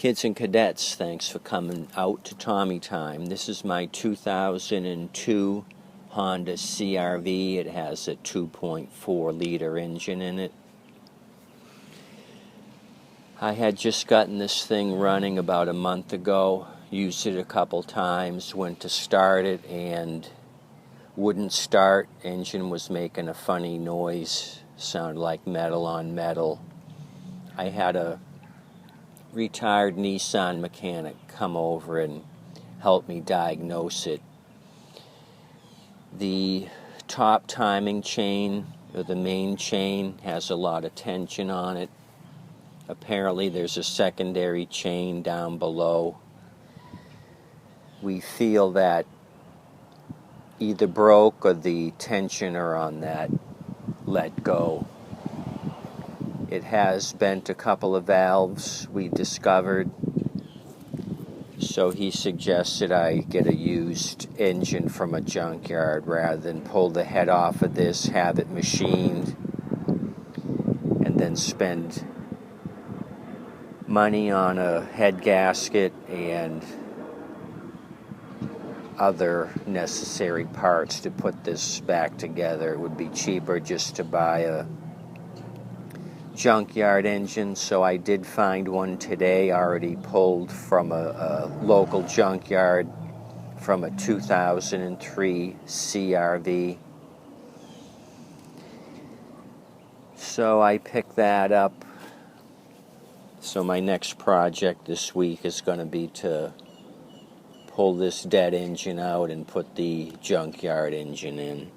Kids and cadets, thanks for coming out to Tommy Time. This is my 2002 Honda CRV. It has a 2.4 liter engine in it. I had just gotten this thing running about a month ago, used it a couple times, went to start it and wouldn't start. Engine was making a funny noise, sounded like metal on metal. I had a retired Nissan mechanic come over and help me diagnose it. The top timing chain, or the main chain, has a lot of tension on it. Apparently there's a secondary chain down below. We feel that either broke or the tensioner on that let go. It has bent a couple of valves, we discovered, so he suggested I get a used engine from a junkyard rather than pull the head off of this, have it machined, and then spend money on a head gasket and other necessary parts to put this back together. It would be cheaper just to buy a junkyard engine, so I did find one today already pulled from a local junkyard from a 2003 CRV. So I picked that up. So my next project this week is going to be to pull this dead engine out and put the junkyard engine in.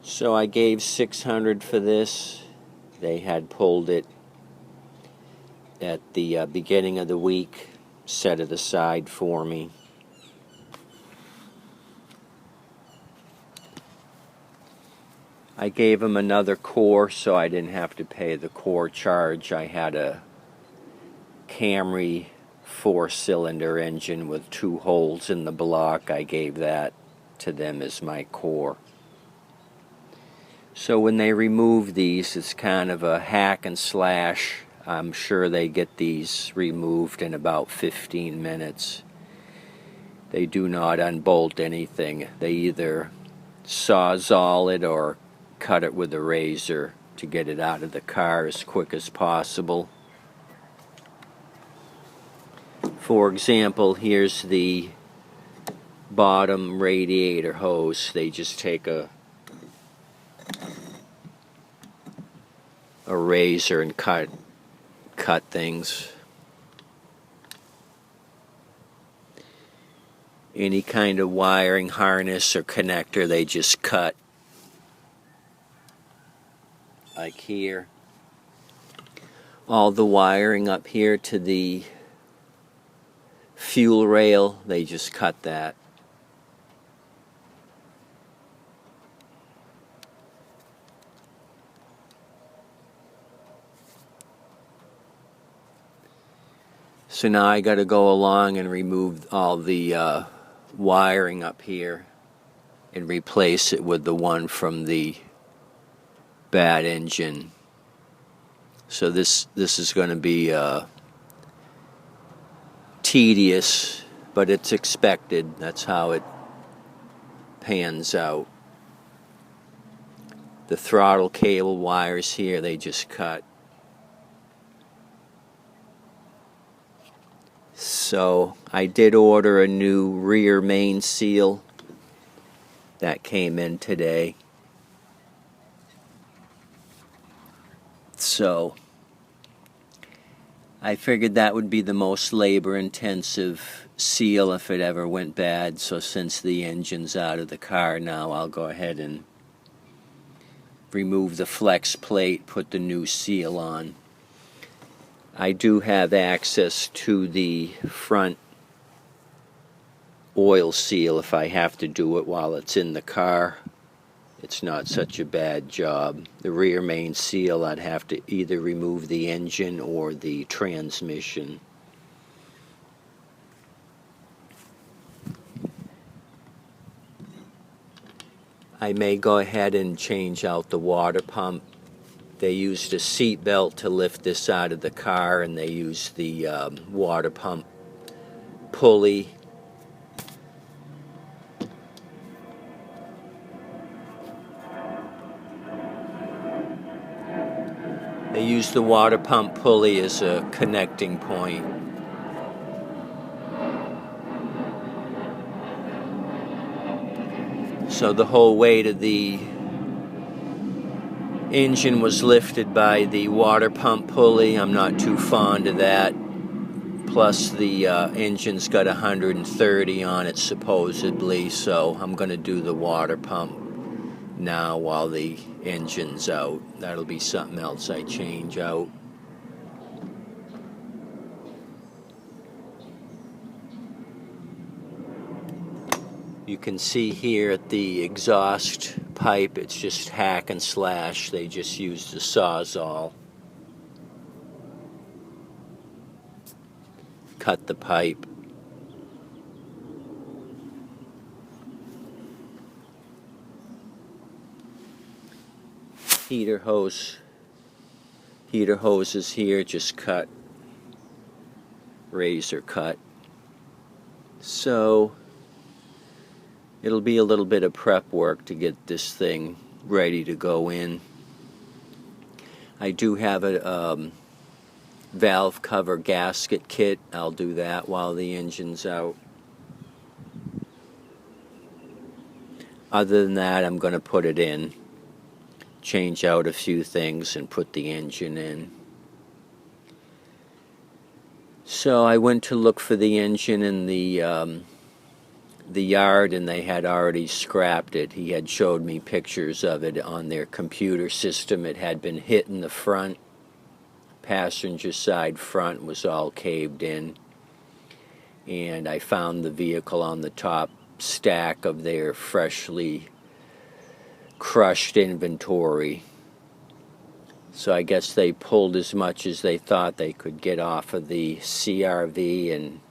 So I gave $600 for this. They had pulled it at the beginning of the week, set it aside for me. I gave them another core so I didn't have to pay the core charge. I had a Camry 4-cylinder engine with 2 holes in the block. I gave that to them as my core. So when they remove these, it's kind of a hack and slash. I'm sure they get these removed in about 15 minutes. They do not unbolt anything. They either sawzall it or cut it with a razor to get it out of the car as quick as possible. For example, here's the bottom radiator hose. They just take a razor and cut things. Any kind of wiring harness or connector they just cut. Like here. All the wiring up here to the fuel rail, they just cut that. So now I got to go along and remove all the wiring up here and replace it with the one from the bad engine. So this is going to be tedious, but it's expected. That's how it pans out. The throttle cable wires here, they just cut. So I did order a new rear main seal that came in today. So I figured that would be the most labor-intensive seal if it ever went bad. So since the engine's out of the car now, I'll go ahead and remove the flex plate, put the new seal on. I do have access to the front oil seal if I have to do it while it's in the car. It's not such a bad job. The rear main seal, I'd have to either remove the engine or the transmission. I may go ahead and change out the water pump. They used a seat belt to lift this out of the car, and they used the water pump pulley. They used the water pump pulley as a connecting point. So the whole weight of the engine was lifted by the water pump pulley. I'm not too fond of that. Plus the engine's got 130 on it supposedly, so I'm going to do the water pump now while the engine's out. That'll be something else I change out. You can see here at the exhaust pipe, it's just hack and slash. They just used a Sawzall. Cut the pipe. Heater hoses here, just cut. Razor cut. So it'll be a little bit of prep work to get this thing ready to go in. I do have a valve cover gasket kit. I'll do that while the engine's out. Other than that, I'm going to put it in, change out a few things, and put the engine in. So I went to look for the engine in the yard, and they had already scrapped it. He had showed me pictures of it on their computer system. It had been hit in the front. Passenger side front was all caved in. And I found the vehicle on the top stack of their freshly crushed inventory. So I guess they pulled as much as they thought they could get off of the CRV, and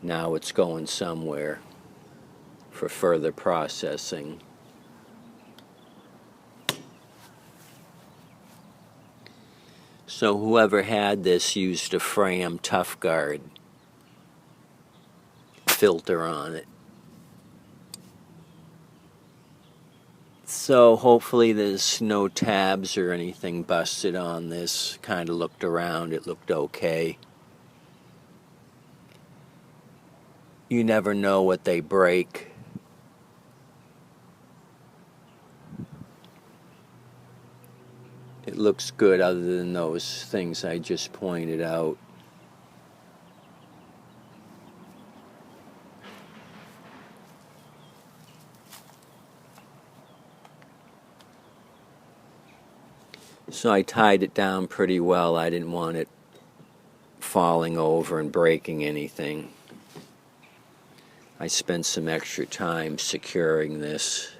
now it's going somewhere for further processing. So whoever had this used a Fram Tough Guard filter on it. So hopefully there's no tabs or anything busted on this. Kind of looked around, it looked okay. You never know what they break. It looks good other than those things I just pointed out. So I tied it down pretty well. I didn't want it falling over and breaking anything. I spent some extra time securing this.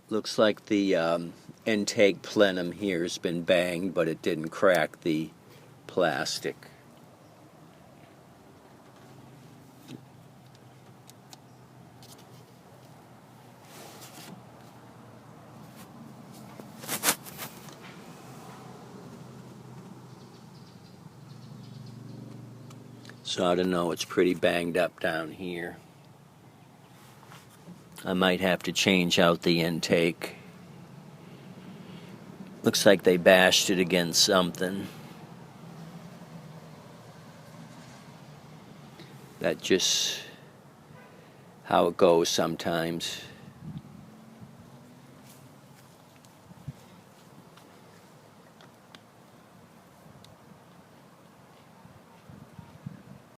Looks like the intake plenum here has been banged, but it didn't crack the plastic. So I don't know, it's pretty banged up down here. I might have to change out the intake. Looks like they bashed it against something. That's just how it goes sometimes.